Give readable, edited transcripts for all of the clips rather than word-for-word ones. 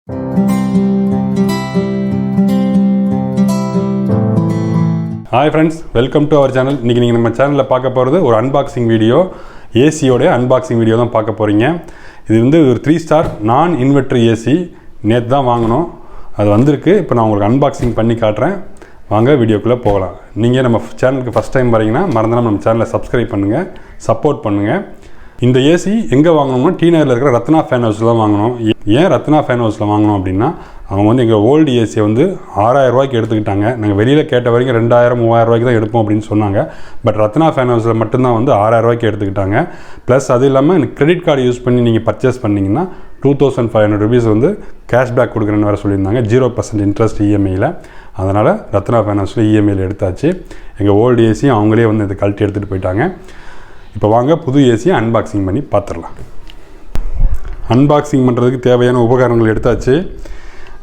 Hi friends, welcome to our channel. இன்னைக்கு நீங்க நம்ம சேனல்ல பார்க்க போறது ஒரு அன்பாக்சிங் வீடியோ. ஏசியோட அன்பாக்சிங் வீடியோ தான் பார்க்க போறீங்க. இது வந்து ஒரு 3 ஸ்டார் நான் இன்வெர்ட்டர் ஏசி. நேத்து தான் வாங்குனோம். அது வந்திருக்கு. இப்போ நான் உங்களுக்கு அன்பாக்சிங் பண்ணி காட்டுறேன். வாங்க வீடியோக்குள்ள போகலாம். நீங்க நம்ம சேனலுக்கு ஃபர்ஸ்ட் டைம் வரீங்கன்னா மறந்துடாம நம்ம சேனலை சப்ஸ்கிரைப் பண்ணுங்க, சப்போர்ட் பண்ணுங்க. இந்த ஏசி எங்கே வாங்கணும்னா டி நகரில் இருக்கிற ரத்னா ஃபேன் ஹவுஸில் தான் வாங்கணும். ஏன் ரத்னா ஃபேன் ஹவுஸில் வாங்கணும் அப்படின்னா அவங்க வந்து எங்கள் ஓல்டு ஏசியை வந்து 6000 ரூபாய்க்கு எடுத்துக்கிட்டாங்க. நாங்கள் வெளியில் கேட்ட வரைக்கும் 2000 3000 ரூபாய்க்கு தான் எடுப்போம் அப்படின்னு சொன்னாங்க. பட் ரத்னா ஃபேன் ஹவுஸில் மட்டும்தான் வந்து 6000 ரூபாய்க்கு எடுத்துக்கிட்டாங்க. ப்ளஸ் அது இல்லாமல் எனக்கு கிரெடிட் கார்டு யூஸ் பண்ணி நீங்கள் பர்ச்சேஸ் பண்ணிங்கன்னா 2500 rupees வந்து கேஷ்பேக் கொடுக்குறேன்னு வேறு சொல்லியிருந்தாங்க. 0% இன்ட்ரெஸ்ட் இஎம்ஐயில். அதனால் ரத்னா ஃபேன் ஹவுஸில் இஎம்ஐயில் எடுத்தாச்சு. எங்கள் ஓல்டு ஏசியும் அவங்களே வந்து இதை கழட்டி எடுத்துகிட்டு போயிட்டாங்க. இப்போ வாங்க புது ஏசியை அன்பாக்சிங் பண்ணி பார்த்துடலாம். அன்பாக்சிங் பண்ணுறதுக்கு தேவையான உபகரணங்கள் எடுத்தாச்சு.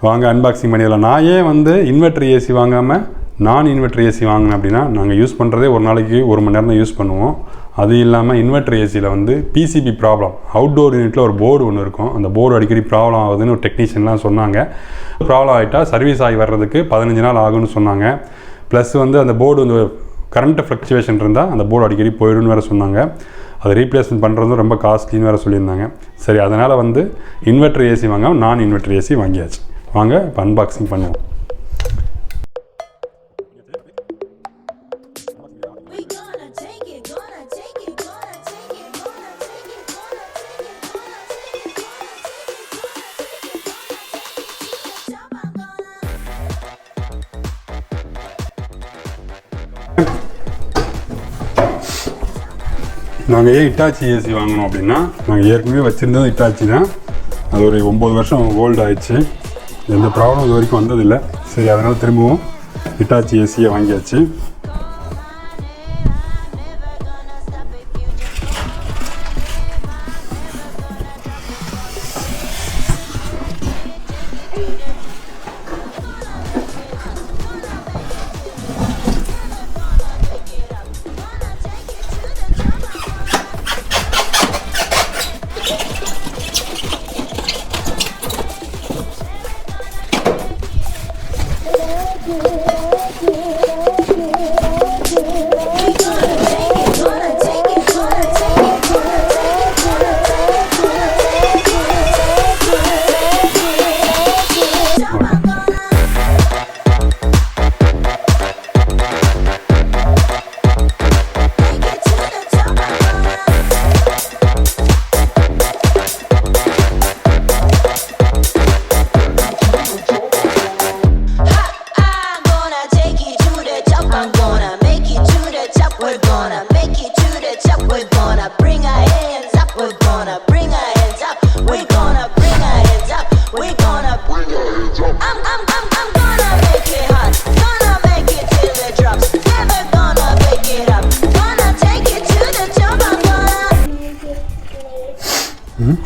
வாங்க அன்பாக்சிங் பண்ணிடலாம். நான் ஏன் வந்து இன்வெர்ட்டர் ஏசி வாங்காமல் நான் இன்வெர்ட்டர் ஏசி வாங்கினேன் அப்படின்னா நாங்கள் யூஸ் பண்ணுறதே ஒரு நாளைக்கு 1 மணி நேரம் தான் யூஸ் பண்ணுவோம். அது இல்லாமல் இன்வெர்ட்டர் ஏசியில் வந்து பிசிபி ப்ராப்ளம், அவுட்டோர் யூனிட்டில் ஒரு போர்டு ஒன்று இருக்கும். அந்த போர்டு அடிக்கடி ப்ராப்ளம் ஆகுதுன்னு ஒரு டெக்னீஷியன்லாம் சொன்னாங்க. ப்ராப்ளம் ஆகிட்டால் சர்வீஸ் ஆகி வர்றதுக்கு 15 நாள் ஆகும்னு சொன்னாங்க. ப்ளஸ் வந்து அந்த போர்டு வந்து கரண்ட்டு ஃப்ளக்சுவேஷன் இருந்தால் அந்த போர்டு அடிக்கடி போயிடும்னு வேறு சொன்னாங்க. அதை ரீப்ளேஸ்மெண்ட் பண்ணுறதும் ரொம்ப காஸ்ட்லின்னு வேறு சொல்லியிருந்தாங்க. சரி, அதனால் வந்து இன்வெர்ட்டர் ஏசி வாங்காமல் நான் இன்வெர்ட்டர் ஏசி வாங்கியாச்சு. வாங்க இப்போ அன்பாக்சிங் பண்ணுவோம். நாங்கள் ஏன் இட்டாச்சி ஏசி வாங்கினோம் அப்படின்னா நாங்கள் ஏற்கனவே வச்சுருந்தது இட்டாச்சி தான். அது ஒரு 9 வருஷம் ஓல்டு ஆயிடுச்சு. எந்த ப்ராப்ளம் இது வரைக்கும் வந்ததில்லை. சரி, அதனால் திரும்பவும் இட்டாச்சி ஏசியை வாங்கியாச்சு.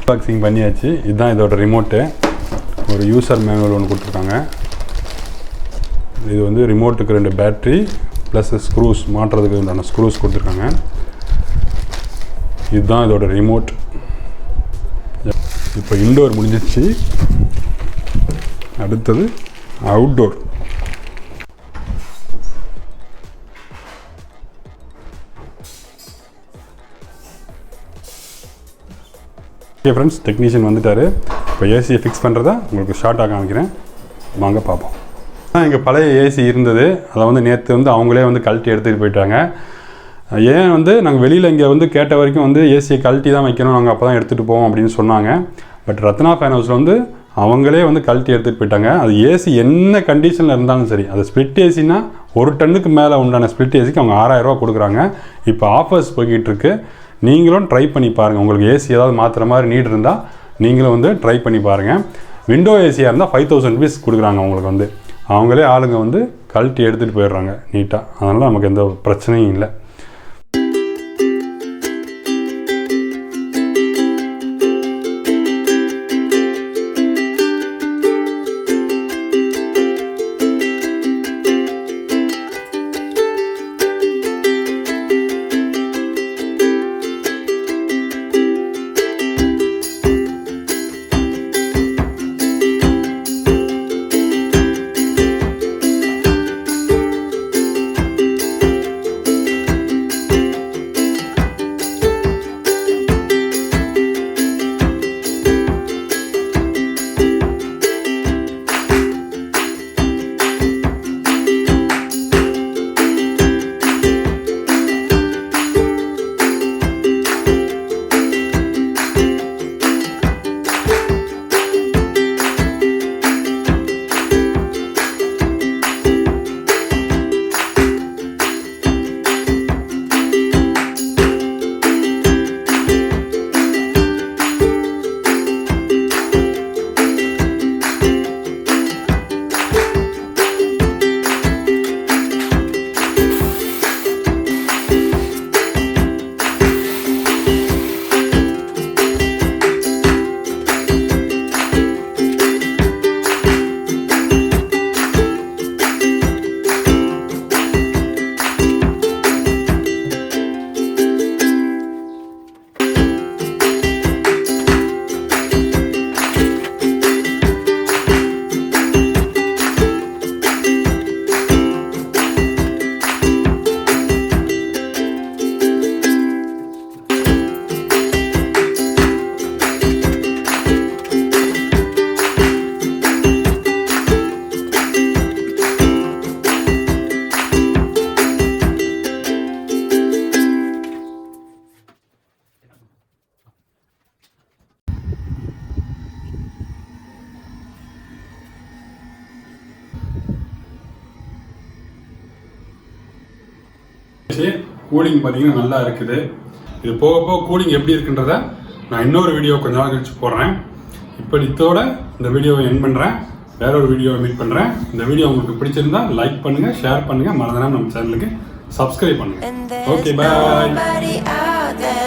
அன்பாக்சிங் பண்ணியாச்சு. இதுதான் இதோட ரிமோட்டு. ஒரு யூசர் மேனுவல் ஒன்று கொடுத்துருக்காங்க. இது வந்து ரிமோட்டுக்கு 2 பேட்ரி ப்ளஸ் ஸ்க்ரூஸ் மாட்டுறதுக்கு உண்டான ஸ்க்ரூஸ் கொடுத்துருக்காங்க. இதுதான் இதோட ரிமோட். இப்போ இன்டோர் முடிஞ்சிச்சு. அடுத்தது அவுட்டோர். ஓகே ஃப்ரெண்ட்ஸ், டெக்னீஷியன் வந்துட்டார். இப்போ ஏசியை ஃபிக்ஸ் பண்ணுறதா உங்களுக்கு ஷார்ட்டாக காமிக்கிறேன். வாங்க பார்ப்போம். எங்கள் பழைய ஏசி இருந்தது. அதை வந்து நேற்று வந்து அவங்களே வந்து கழட்டி எடுத்துகிட்டு போயிட்டாங்க. ஏன் வந்து நாங்கள் வெளியில் இங்கே வந்து கேட்ட வரைக்கும் வந்து ஏசியை கழட்டி தான் வைக்கணும், நாங்கள் அப்போ தான் எடுத்துகிட்டு போவோம் அப்படின்னு சொன்னாங்க. பட் ரத்னா ஃபேன் ஹவுஸில் வந்து அவங்களே வந்து கழட்டி எடுத்துகிட்டு போயிட்டாங்க. அது ஏசி என்ன கண்டிஷனில் இருந்தாலும் சரி, அது ஸ்ப்ளிட் ஏசினா 1 டன்னுக்கு மேலே உண்டான ஸ்ப்ளிட் ஏசிக்கு அவங்க 6000 ரூபா கொடுக்குறாங்க. இப்போ ஆஃபர்ஸ் போய்கிட்டு இருக்கு. நீங்களும் ட்ரை பண்ணி பாருங்கள். உங்களுக்கு ஏசி ஏதாவது மாற்றுற மாதிரி நீட் இருந்தால் நீங்களும் வந்து ட்ரை பண்ணி பாருங்கள். விண்டோ ஏசியாக இருந்தால் 5000 rupees கொடுக்குறாங்க. அவங்களுக்கு வந்து அவங்களே ஆளுங்க வந்து கழட்டி எடுத்துகிட்டு போயிடுறாங்க நீட்டாக. அதனால் நமக்கு எந்த பிரச்சனையும் இல்லை. கூலிங் பார்த்தீங்கன்னா நல்லா இருக்குது. இது போக போக கூலிங் எப்படி இருக்குன்றத நான் இன்னொரு வீடியோ கொஞ்ச நாள் கழிச்சு போடுறேன். இப்போ இதோட இந்த வீடியோவை எண்ட் பண்ணுறேன். வேற ஒரு வீடியோவை மீட் பண்ணுறேன். இந்த வீடியோ உங்களுக்கு பிடிச்சிருந்தா லைக் பண்ணுங்கள், ஷேர் பண்ணுங்கள், மறந்துடாம நம்ம சேனலுக்கு சப்ஸ்கிரைப் பண்ணுங்கள். ஓகே, பாய்.